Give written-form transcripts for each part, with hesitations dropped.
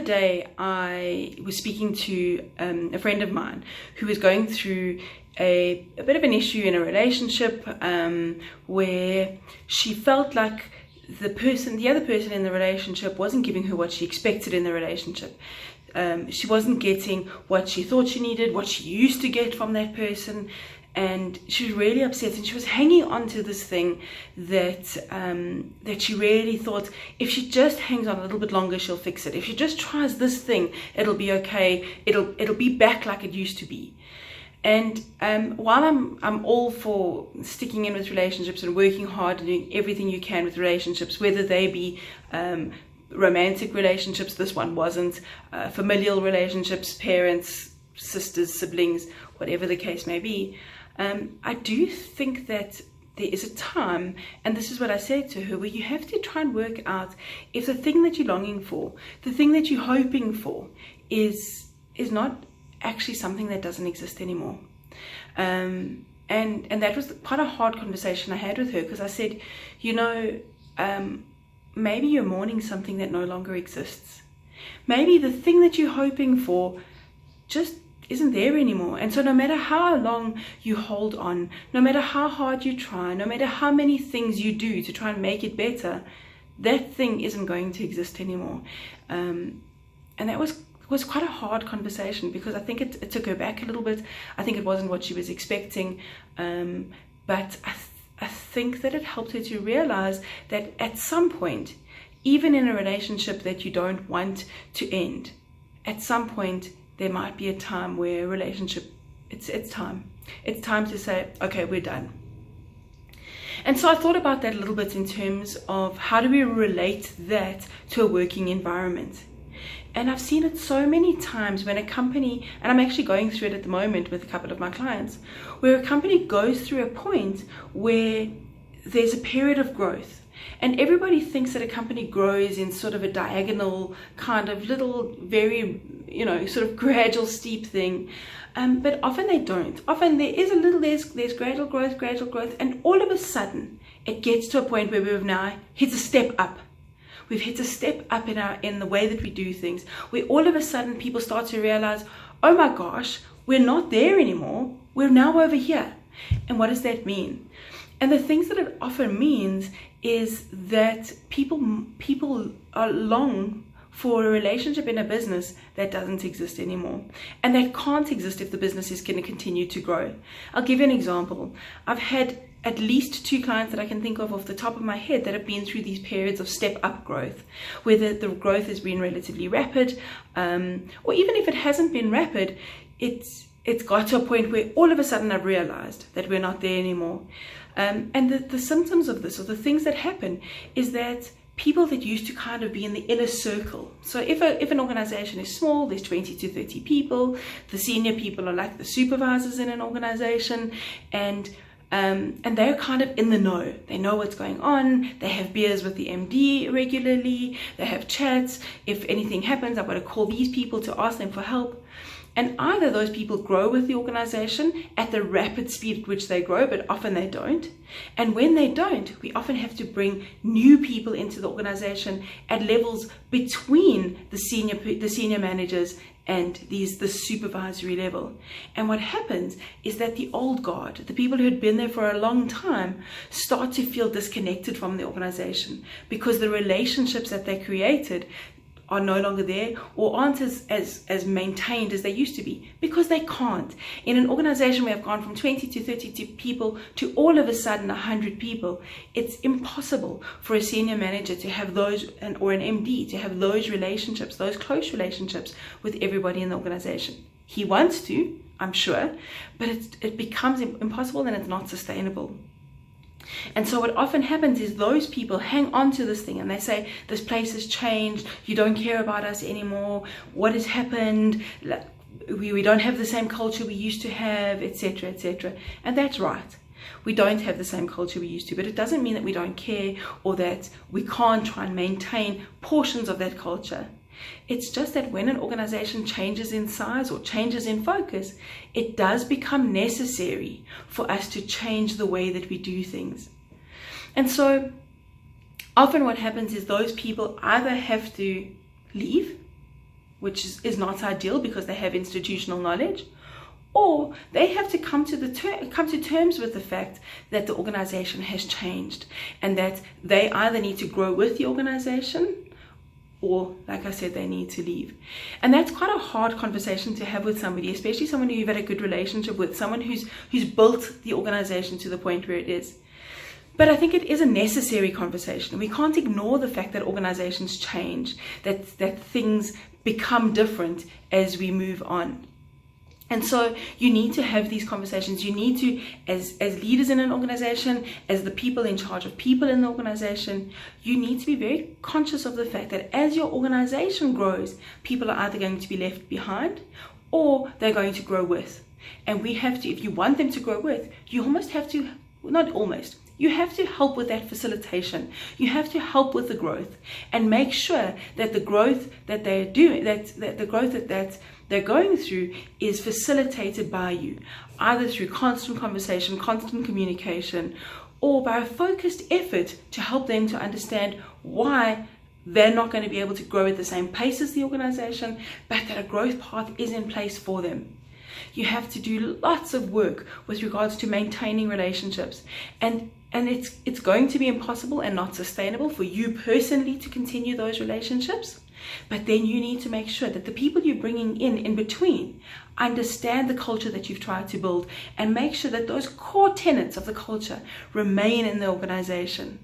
day I was speaking to a friend of mine who was going through a bit of an issue in a relationship, where she felt like the other person in the relationship wasn't giving her what she expected in the relationship. She wasn't getting what she thought she needed, what she used to get from that person, and she was really upset, and she was hanging on to this thing that she really thought if she just hangs on a little bit longer, she'll fix it. If she just tries this thing, it'll be okay. It'll be back like it used to be. And while I'm all for sticking in with relationships and working hard and doing everything you can with relationships, whether they be romantic relationships, this one wasn't, familial relationships, parents, sisters, siblings, whatever the case may be, I do think that there is a time, and this is what I said to her, where you have to try and work out if the thing that you're longing for, the thing that you're hoping for, is not actually something that doesn't exist anymore. And that was quite a hard conversation I had with her, because I said, maybe you're mourning something that no longer exists. Maybe the thing that you're hoping for just isn't there anymore. And so no matter how long you hold on, no matter how hard you try, no matter how many things you do to try and make it better, that thing isn't going to exist anymore. And that was quite a hard conversation, because I think it took her back a little bit. I think it wasn't what she was expecting, but I think that it helped her to realize that at some point, even in a relationship that you don't want to end, at some point there might be a time where a relationship, it's time to say, okay, we're done. And so I thought about that a little bit in terms of how do we relate that to a working environment. And I've seen it so many times when a company, and I'm actually going through it at the moment with a couple of my clients, where a company goes through a point where there's a period of growth. And everybody thinks that a company grows in sort of a diagonal kind of little, very, sort of gradual, steep thing. But often they don't. Often there is there's gradual growth, and all of a sudden it gets to a point where we've now hit a step up. We've hit a step up in the way that we do things, where all of a sudden people start to realize, oh my gosh, we're not there anymore. We're now over here. And what does that mean? And the things that it often means is that people are long for a relationship in a business that doesn't exist anymore, and that can't exist if the business is going to continue to grow. I'll give you an example. I've had at least 2 clients that I can think of off the top of my head that have been through these periods of step-up growth, where the growth has been relatively rapid, or even if it hasn't been rapid, it's got to a point where all of a sudden I've realized that we're not there anymore. And the symptoms of this, or the things that happen, is that people that used to kind of be in the inner circle. So if an organization is small, there's 20 to 30 people, the senior people are like the supervisors in an organization, and they're kind of in the know. They know what's going on. They have beers with the MD regularly. They have chats. If anything happens, I've got to call these people to ask them for help. And either those people grow with the organization at the rapid speed at which they grow, but often they don't. And when they don't, we often have to bring new people into the organization at levels between the senior managers and the supervisory level. And what happens is that the old guard, the people who had been there for a long time, start to feel disconnected from the organization, because the relationships that they created are no longer there, or aren't as maintained as they used to be, because they can't. In an organization where I've gone from 20 to 30 people to all of a sudden 100 people, it's impossible for a senior manager to have those, or an MD to have those relationships, those close relationships with everybody in the organization. He wants to, I'm sure, but it becomes impossible, and it's not sustainable. And so what often happens is those people hang on to this thing, and they say, this place has changed, you don't care about us anymore, what has happened, we don't have the same culture we used to have, etc., etc. And that's right. We don't have the same culture we used to, but it doesn't mean that we don't care, or that we can't try and maintain portions of that culture. It's just that when an organization changes in size or changes in focus, it does become necessary for us to change the way that we do things. And so often what happens is those people either have to leave, which is not ideal because they have institutional knowledge, or they have to come to terms with the fact that the organization has changed and that they either need to grow with the organization or, like I said, they need to leave. And that's quite a hard conversation to have with somebody, especially someone who you've had a good relationship with, someone who's built the organization to the point where it is. But I think it is a necessary conversation. We can't ignore the fact that organizations change, that things become different as we move on. And so you need to have these conversations. You need to, as leaders in an organization, as the people in charge of people in the organization, you need to be very conscious of the fact that as your organization grows, people are either going to be left behind or they're going to grow with. And we have to, if you want them to grow with, you almost have to, not almost, you have to help with that facilitation. You have to help with the growth and make sure that the growth that they're doing, that the growth that they're going through is facilitated by you, either through constant conversation, constant communication, or by a focused effort to help them to understand why they're not going to be able to grow at the same pace as the organization, but that a growth path is in place for them. You have to do lots of work with regards to maintaining relationships, and it's going to be impossible and not sustainable for you personally to continue those relationships. But then you need to make sure that the people you're bringing in between understand the culture that you've tried to build and make sure that those core tenets of the culture remain in the organization.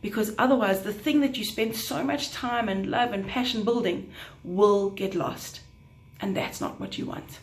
Because otherwise, the thing that you spend so much time and love and passion building will get lost. And that's not what you want.